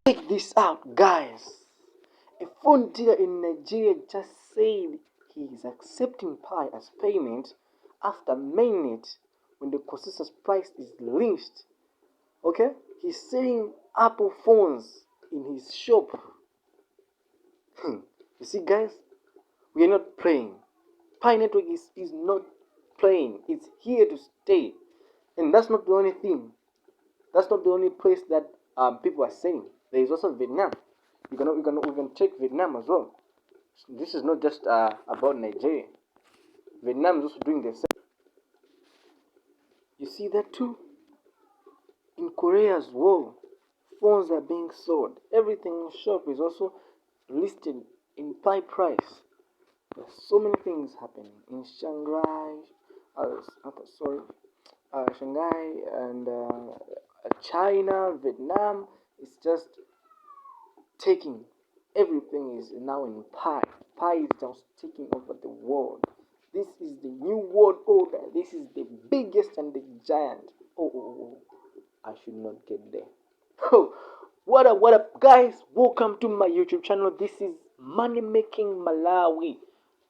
Check this out, guys. A phone dealer in Nigeria just said he is accepting Pi as payment after mainnet when the consensus price is lynched. Okay? He's selling Apple phones in his shop. You see, guys, we are not playing. Pi Network is not playing. It's here to stay. And that's not the only thing. That's not the only place that people are saying. There is also Vietnam. We can check Vietnam as well. This is not just about Nigeria. Vietnam is also doing the same. You see that too? In Korea as well, phones are being sold. Everything in the shop is also listed in Pi price. There's so many things happening in Shanghai. Sorry, Shanghai and China, Vietnam. It's just taking everything is now in Pi. Pi is just taking over the world. This is the new world order. This is the biggest and the giant. Oh. I should not get there. Oh, what up, guys? Welcome to my YouTube channel. This is Money Making Malawi.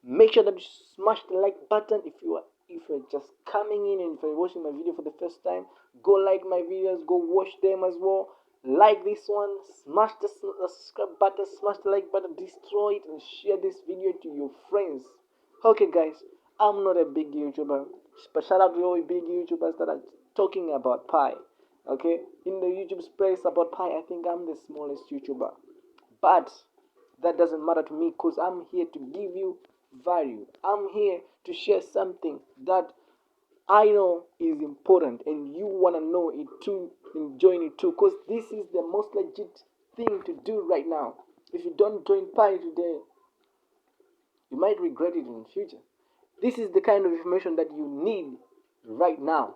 Make sure that you smash the like button if you're just coming in, and if you're watching my video for the first time, go like my videos, go watch them as well. Like this one, smash the subscribe button, smash the like button, destroy it, and share this video to your friends. Okay, guys, I'm not a big YouTuber, but shout out to all big YouTubers that are talking about Pi. Okay, in the YouTube space about Pi, I think I'm the smallest YouTuber, but that doesn't matter to me because I'm here to give you value. I'm here to share something that I know is important and you want to know it too and join it too, because this is the most legit thing to do right now. If you don't join Pi today, you might regret it in the future. This is the kind of information that you need right now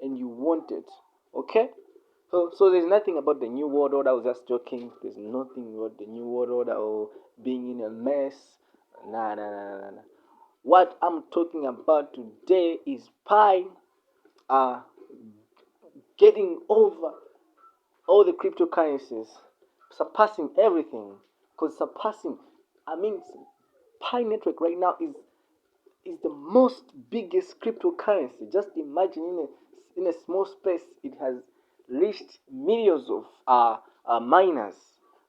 and you want it. Okay? So there's nothing about the new world order. I was just joking. There's nothing about the new world order or being in a mess. Nah. What I'm talking about today is Pi getting over all the cryptocurrencies, surpassing everything. Because I mean, Pi network right now is the most biggest cryptocurrency. Just imagine in a small space, it has reached millions of miners,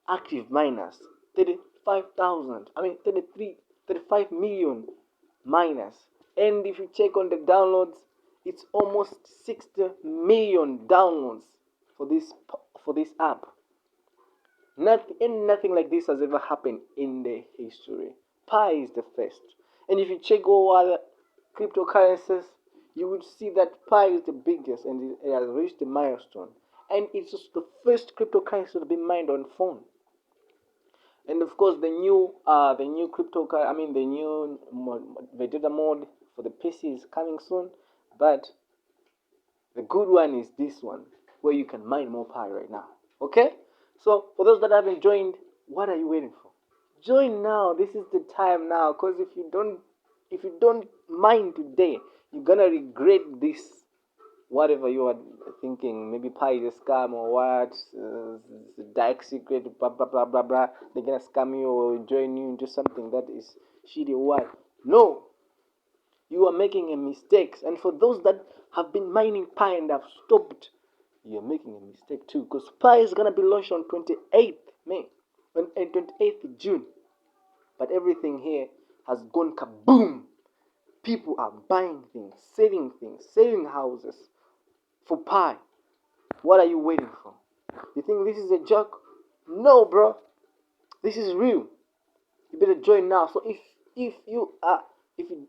active miners, 35,000. I mean, 35 million miners. And if you check on the downloads, it's almost 60 million downloads for this app. Nothing like this has ever happened in the history. Pi is the first. And if you check all other cryptocurrencies, you would see that Pi is the biggest and it has reached the milestone. And it's just the first cryptocurrency to be mined on phone. And of course, the new cryptocurrency, I mean the new Vegeta mode for the PC is coming soon. But the good one is this one, where you can mine more Pi right now. Okay? So for those that haven't joined, what are you waiting for? Join now. This is the time now. Because if you don't mine today, you're gonna regret this. Whatever you are thinking, maybe Pi is a scam or what, it's a dark secret, blah blah blah blah blah. They're gonna scam you or join you into something that is shitty or what? No, you are making a mistake. And for those that have been mining Pi and have stopped, you're making a mistake too, because Pi is gonna be launched on 28th May and 28th June. But everything here has gone kaboom. People are buying things, selling houses for Pi. What are you waiting for? You think this is a joke? No, bro. This is real. You better join now. So if you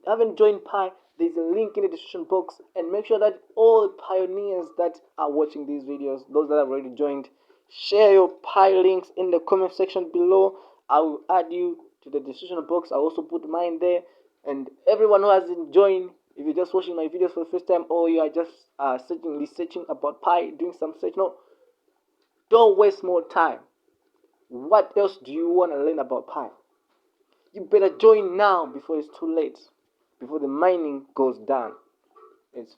haven't joined Pi, there's a link in the description box, and make sure that all the pioneers that are watching these videos, those that have already joined, share your Pi links in the comment section below. I will add you to the description box. I also put mine there. And everyone who hasn't joined, if you're just watching my videos for the first time, or you are just researching about Pi, doing some search, no, don't waste more time. What else do you want to learn about Pi? You better join now before it's too late, before the mining goes down. It's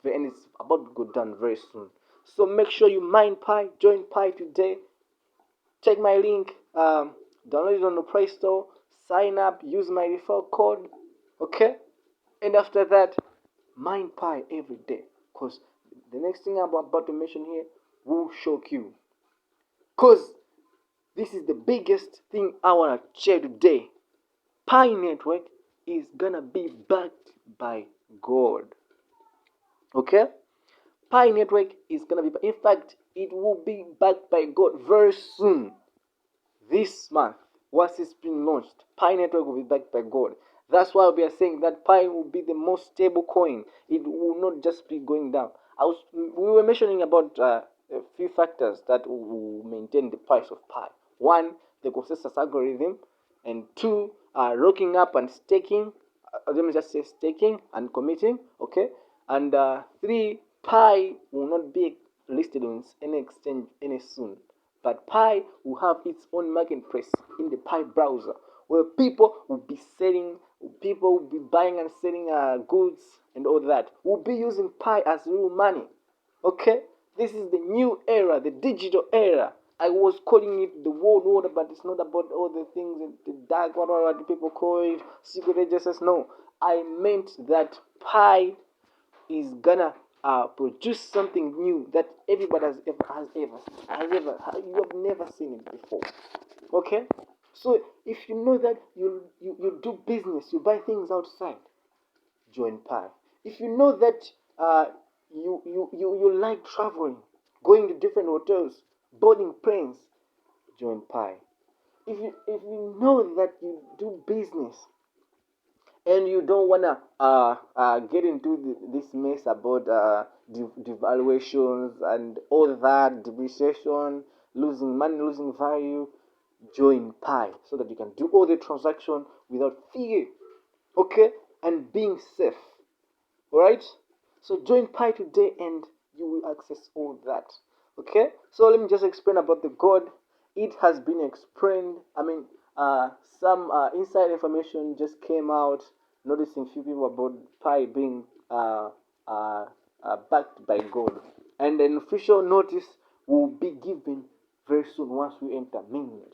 about to go down very soon. So make sure you mine Pi, join Pi today. Check my link, download it on the Play Store, sign up, use my referral code, okay? And after that, mine Pi every day, because the next thing I'm about to mention here will shock you. Because this is the biggest thing I want to share today. Pi network is gonna be backed by God. Okay? Pi network is gonna be, in fact, it will be backed by God very soon. This month, once it's been launched, Pi network will be backed by God. That's why we are saying that Pi will be the most stable coin. It will not just be going down. We were mentioning about a few factors that will maintain the price of Pi. One, the consensus algorithm, and two, locking up and staking. Let me just say staking and committing. Okay, and three, Pi will not be listed on any exchange any soon. But Pi will have its own marketplace in the Pi browser, where people will be selling, people will be buying and selling goods and all that. We'll be using Pi as real money. Okay? This is the new era, the digital era. I was calling it the world order, but it's not about all the things, the dark, whatever the people call it, secret agencies. No, I meant that Pi is gonna produce something new that everybody you have never seen it before. Okay, so if you know that you do business, you buy things outside, join Pi. If you know that you like traveling, going to different hotels, boarding planes, join Pi. If you know that you do business and you don't wanna get into this mess about devaluations and all that, depreciation, losing money, losing value, join Pi so that you can do all the transaction without fear, okay, and being safe. All right. So join Pi today, and you will access all that. Okay. So let me just explain about the God. It has been explained. Some inside information just came out. Noticing few people about Pi being backed by God, and an official notice will be given very soon once we enter mainnet.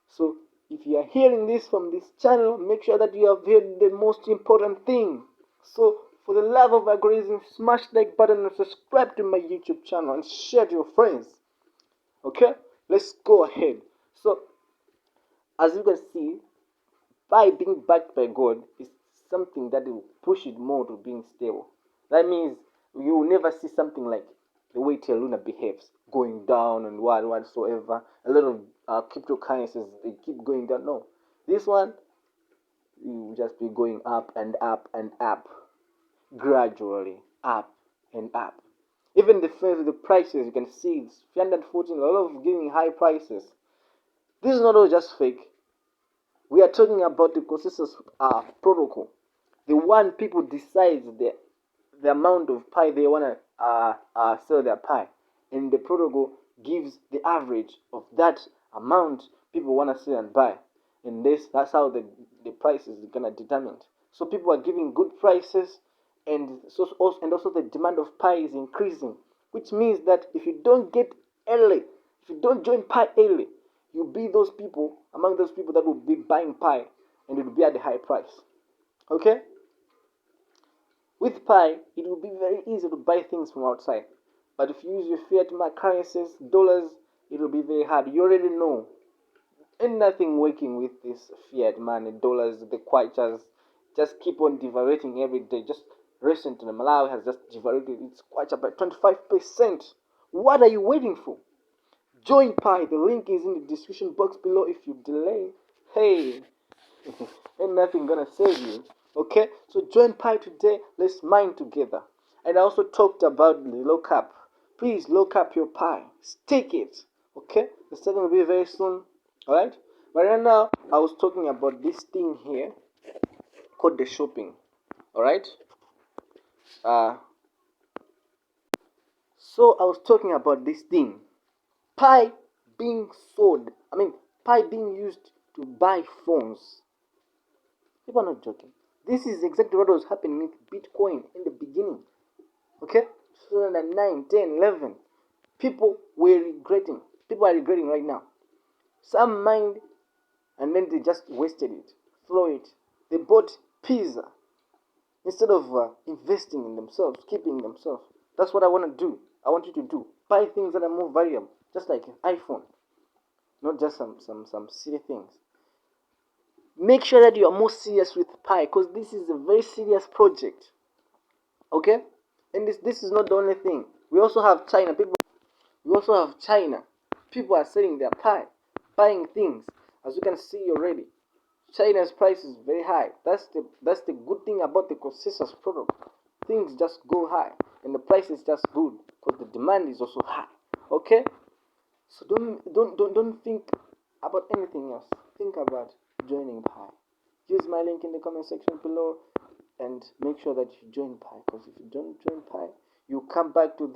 So if you are hearing this from this channel, make sure that you have heard the most important thing. So for the love of algorithm, smash the like button and subscribe to my YouTube channel and share to your friends. Okay, let's go ahead. So as you can see, Pi being backed by God is something that will push it more to being stable. That means you will never see something like the way Terra behaves, going down and whatsoever. A lot of cryptocurrencies, they keep going down. No, this one, you will just be going up and up and up, gradually up and up. Even the prices, you can see it's 314, a lot of giving high prices. This is not all just fake. We are talking about the consensus protocol, the one people decide the amount of Pi they want to sell their Pi, and the protocol gives the average of that amount people want to sell and buy, and that's how the price is gonna determined. So people are giving good prices, and also the demand of Pi is increasing, which means that if you don't get early, if you don't join Pi early, you'll be those people, among those people that will be buying Pi, and it will be at the high price. Okay? With Pi, it will be very easy to buy things from outside. But if you use your fiat currencies, dollars, it will be very hard. You already know. Ain't nothing working with this fiat money, dollars, the kwachas. Just keep on devaluating every day. Just recently, Malawi has just devaluated its kwacha by 25%. What are you waiting for? Join Pi. The link is in the description box below. If you delay, hey, ain't nothing gonna save you. Okay, so join Pi today. Let's mine together. And I also talked about the lockup. Please lock up your Pi. Stake it. Okay, the second will be very soon. Alright, but right now I was talking about this thing here called the shopping. Alright, so I was talking about this thing. Pi being sold, Pi being used to buy phones. People are not joking. This is exactly what was happening with Bitcoin in the beginning. Okay? 2009, 10, 11. People are regretting right now. Some mined and then they just wasted it, throw it. They bought pizza instead of investing in themselves, keeping themselves. That's what I want to do. I want you to do. Buy things that are more valuable, just like an iPhone, not just some silly things. Make sure that you are more serious with Pi, because this is a very serious project. Okay, and this is not the only thing. We also have China. People are selling their Pi, buying things. As you can see already, China's price is very high. That's the good thing about the consensus product. Things just go high, and the price is just good because the demand is also high. Okay, so don't think about anything else. Think about joining Pi. Use my link in the comment section below, and make sure that you join Pi. Because if you don't join Pi, you come back to